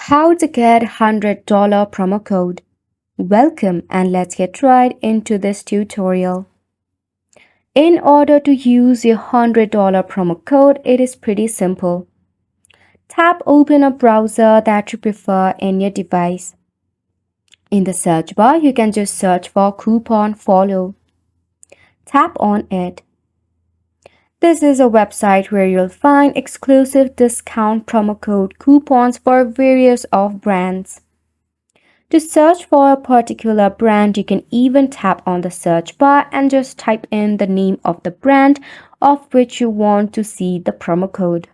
How to get $100 promo code. Welcome and let's get right into this tutorial. In order to use your $100 promo code, it is pretty simple. Tap open a browser that you prefer in your device. In the search bar, you can just search for Coupon Follow. Tap on it. This is a website where you'll find exclusive discount promo code coupons for various of brands. To search for a particular brand, you can even tap on the search bar and just type in the name of the brand of which you want to see the promo code.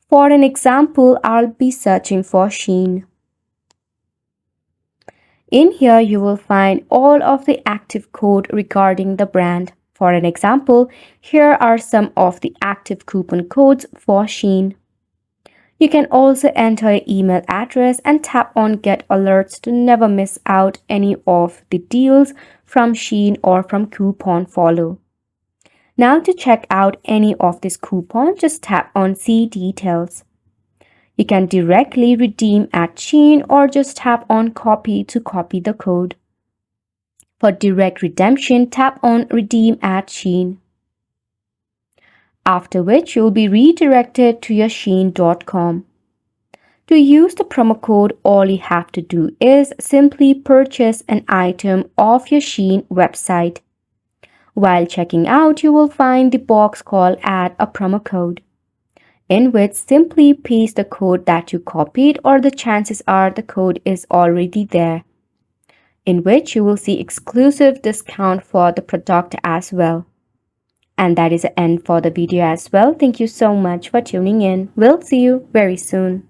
For an example, I'll be searching for Shein. In here, you will find all of the active code regarding the brand. For an example, here are some of the active coupon codes for Shein. You can also enter your email address and tap on Get Alerts to never miss out any of the deals from Shein or from Coupon Follow. Now to check out any of these coupons, just tap on See Details. You can directly redeem at Shein or just tap on Copy to copy the code. For direct redemption, tap on Redeem at Shein. After which you'll be redirected to your Shein.com. To use the promo code, all you have to do is simply purchase an item off your Shein website. While checking out, you will find the box called Add a promo code, in which simply paste the code that you copied, or the chances are the code is already there, in which you will see exclusive discount for the product as well. And that is the end for the video as well. Thank you so much for tuning in. We'll see you very soon.